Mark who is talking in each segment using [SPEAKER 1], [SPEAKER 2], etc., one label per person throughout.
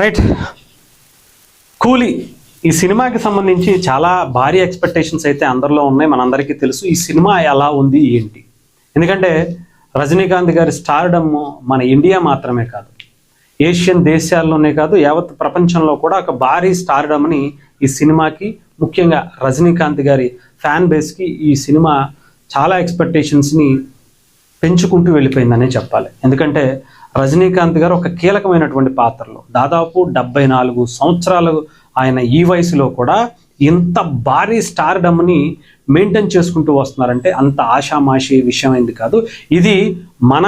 [SPEAKER 1] Right. కూలీ ఈ సినిమాకి సంబంధించి చాలా భారీ ఎక్స్పెక్టేషన్స్ అయితే అందరిలో ఉన్నాయి. మనందరికీ తెలుసు ఈ సినిమా ఎలా ఉంది ఏంటి. ఎందుకంటే రజనీకాంత్ గారి స్టార్డమ్ మన ఇండియా మాత్రమే కాదు, ఏషియన్ దేశాల్లోనే కాదు, యావత్ ప్రపంచంలో కూడా ఒక భారీ స్టార్డమ్ని ఈ సినిమాకి, ముఖ్యంగా రజనీకాంత్ గారి ఫ్యాన్ బేస్కి ఈ సినిమా చాలా ఎక్స్పెక్టేషన్స్ని పెంచుకుంటూ వెళ్ళిపోయిందనే చెప్పాలి. ఎందుకంటే రజనీకాంత్ గారు ఒక కీలకమైనటువంటి పాత్రలో దాదాపు 74 సంవత్సరాలు ఆయన ఈ వయసులో కూడా ఇంత భారీ స్టార్డమ్ని మెయింటైన్ చేసుకుంటూ వస్తున్నారంటే అంత ఆషామాషి విషయం ఏంది కాదు. ఇది మన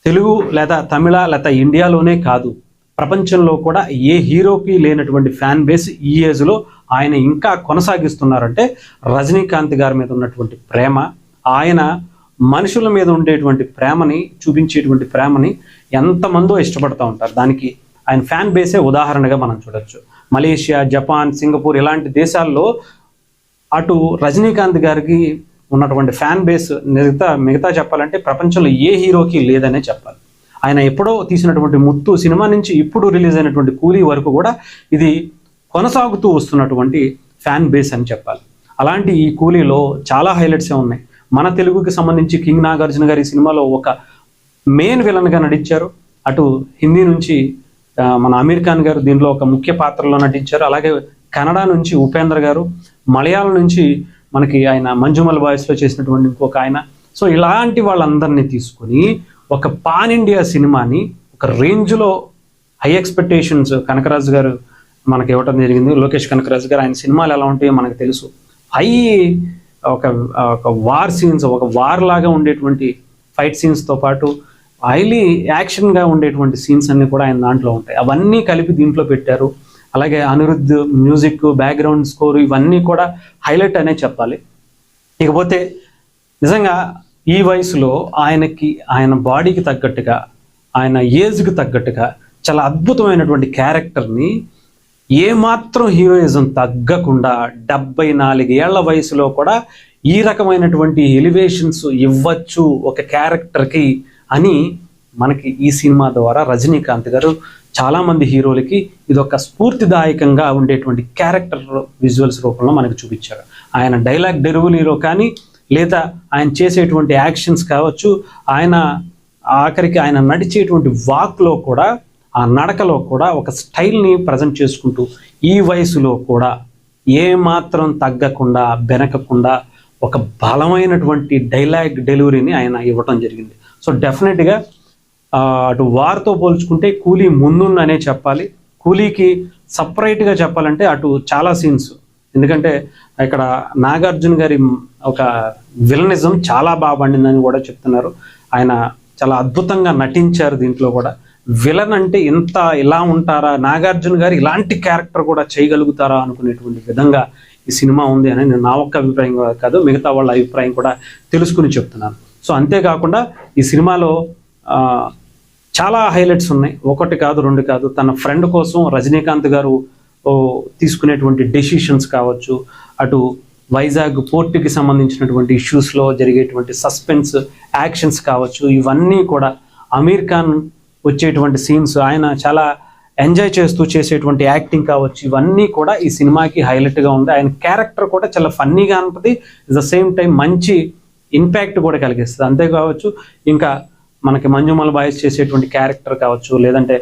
[SPEAKER 1] తెలుగు లేదా తమిళ లేదా ఇండియాలోనే కాదు, ప్రపంచంలో కూడా ఏ హీరోకి లేనటువంటి ఫ్యాన్ బేస్ ఈ ఏజ్లో ఆయన ఇంకా కొనసాగిస్తున్నారంటే రజనీకాంత్ గారి మీద ఉన్నటువంటి ప్రేమ, ఆయన మనుషుల మీద ఉండేటువంటి ప్రేమని, చూపించేటువంటి ప్రేమని ఎంతమందో ఇష్టపడుతూ ఉంటారు. దానికి ఆయన ఫ్యాన్ బేసే ఉదాహరణగా మనం చూడొచ్చు. మలేషియా, జపాన్, సింగపూర్ ఇలాంటి దేశాల్లో అటు రజనీకాంత్ గారికి ఉన్నటువంటి ఫ్యాన్ బేస్ మిగతా చెప్పాలంటే ప్రపంచంలో ఏ హీరోకి లేదనే చెప్పాలి. ఆయన ఎప్పుడో తీసినటువంటి ముత్తు సినిమా నుంచి ఇప్పుడు రిలీజ్ అయినటువంటి కూలీ వరకు కూడా ఇది కొనసాగుతూ వస్తున్నటువంటి ఫ్యాన్ బేస్ అని చెప్పాలి. అలాంటి ఈ కూలీలో చాలా హైలైట్సే ఉన్నాయి. మన తెలుగుకి సంబంధించి కింగ్ నాగార్జున గారి సినిమాలో ఒక మెయిన్ విలన్గా నటించారు. అటు హిందీ నుంచి మన అమీర్ ఖాన్ గారు దీనిలో ఒక ముఖ్య పాత్రలో నటించారు. అలాగే కన్నడ నుంచి ఉపేంద్ర గారు, మలయాళం నుంచి మనకి ఆయన మంజుమల్ బాయ్స్లో చేసినటువంటి ఇంకొక ఆయన. సో ఇలాంటి వాళ్ళందరినీ తీసుకొని ఒక పాన్ ఇండియా సినిమాని ఒక రేంజ్లో హై ఎక్స్పెక్టేషన్స్ కనకరాజు గారు మనకి ఇవ్వటం జరిగింది. లోకేష్ కనకరాజు గారు ఆయన సినిమాలు ఎలా ఉంటాయో మనకు తెలుసు. హై ఒక వార్ సీన్స్, ఒక వార్ లాగా ఉండేటువంటి ఫైట్ సీన్స్తో పాటు హైలీ యాక్షన్గా ఉండేటువంటి సీన్స్ అన్నీ కూడా ఆయన దాంట్లో ఉంటాయి. అవన్నీ కలిపి దీంట్లో పెట్టారు. అలాగే అనిరుద్ధ్ మ్యూజిక్, బ్యాక్గ్రౌండ్ స్కోర్ ఇవన్నీ కూడా హైలైట్ అనే చెప్పాలి. ఇకపోతే నిజంగా ఈ వయసులో ఆయన బాడీకి తగ్గట్టుగా, ఆయన ఏజ్కి తగ్గట్టుగా చాలా అద్భుతమైనటువంటి క్యారెక్టర్ని ఏమాత్రం హీరోయిజం తగ్గకుండా 74 ఏళ్ల వయసులో కూడా ఈ రకమైనటువంటి ఎలివేషన్స్ ఇవ్వచ్చు ఒక క్యారెక్టర్కి అని మనకి ఈ సినిమా ద్వారా రజనీకాంత్ గారు చాలామంది హీరోలకి ఇదొక స్ఫూర్తిదాయకంగా ఉండేటువంటి క్యారెక్టర్ విజువల్స్ రూపంలో మనకు చూపించారు. ఆయన డైలాగ్ డెలివరీలో కానీ, లేదా ఆయన చేసేటువంటి యాక్షన్స్ కావచ్చు, ఆయన ఆఖరికి ఆయన నడిచేటువంటి వాక్లో కూడా, ఆ నడకలో కూడా ఒక స్టైల్ని ప్రజెంట్ చేసుకుంటూ ఈ వయసులో కూడా ఏమాత్రం తగ్గకుండా, బెనకకుండా ఒక బలమైనటువంటి డైలాగ్ డెలివరీని ఆయన ఇవ్వటం జరిగింది. సో డెఫినెట్గా అటు వార్తో పోల్చుకుంటే కూలీ ముందుందనే చెప్పాలి. కూలీకి సపరేట్గా చెప్పాలంటే అటు చాలా సీన్స్, ఎందుకంటే ఇక్కడ నాగార్జున గారి ఒక విలనిజం చాలా బాగా పండిందని కూడా చెప్తున్నారు. ఆయన చాలా అద్భుతంగా నటించారు దీంట్లో కూడా. విలన్ అంటే ఇలా ఉంటారా, నాగార్జున గారు ఇలాంటి క్యారెక్టర్ కూడా చేయగలుగుతారా అనుకునేటువంటి విధంగా ఈ సినిమా ఉంది అని నేను నా ఒక్క అభిప్రాయం కాదు, మిగతా వాళ్ళ అభిప్రాయం కూడా తెలుసుకుని చెప్తున్నాను. సో అంతేకాకుండా ఈ సినిమాలో చాలా హైలైట్స్ ఉన్నాయి. ఒకటి కాదు, రెండు కాదు. తన ఫ్రెండ్ కోసం రజనీకాంత్ గారు తీసుకునేటువంటి డెసిషన్స్ కావచ్చు, అటు వైజాగ్ పోర్టుకి సంబంధించినటువంటి ఇష్యూస్లో జరిగేటువంటి సస్పెన్స్ యాక్షన్స్ కావచ్చు, ఇవన్నీ కూడా అమీర్ ఖాన్ వచ్చేటువంటి సీన్స్, ఆయన చాలా ఎంజాయ్ చేస్తూ చేసేటువంటి యాక్టింగ్ కావచ్చు, ఇవన్నీ కూడా ఈ సినిమాకి హైలైట్గా ఉంది. ఆయన క్యారెక్టర్ కూడా చాలా ఫన్నీగా ఉంటుంది, అట్ ద సేమ్ టైం మంచి ఇంపాక్ట్ కూడా కలిగిస్తుంది. అంతే కావచ్చు, ఇంకా మనకి మంజుమల్ బాయ్స్ చేసేటువంటి క్యారెక్టర్ కావచ్చు, లేదంటే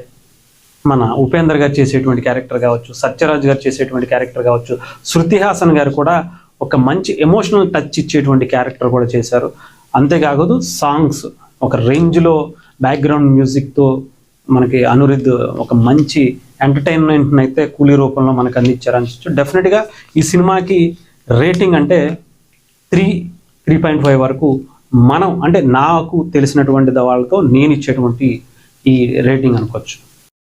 [SPEAKER 1] మన ఉపేంద్ర గారు చేసేటువంటి క్యారెక్టర్ కావచ్చు, సత్యరాజ్ గారు చేసేటువంటి క్యారెక్టర్ కావచ్చు, శృతి హాసన్ గారు కూడా ఒక మంచి ఎమోషనల్ టచ్ ఇచ్చేటువంటి క్యారెక్టర్ కూడా చేశారు. అంతేకాదు సాంగ్స్ ఒక రేంజ్లో బ్యాక్గ్రౌండ్ మ్యూజిక్తో మనకి అనిరుద్ధ్ ఒక మంచి ఎంటర్టైన్మెంట్ని అయితే కూలీ రూపంలో మనకు అందించారని డెఫినెట్గా ఈ సినిమాకి రేటింగ్ అంటే 3.5 వరకు మనం అంటే నాకు తెలిసినటువంటి వాళ్ళతో నేను ఇచ్చేటువంటి ఈ రేటింగ్ అనుకోవచ్చు.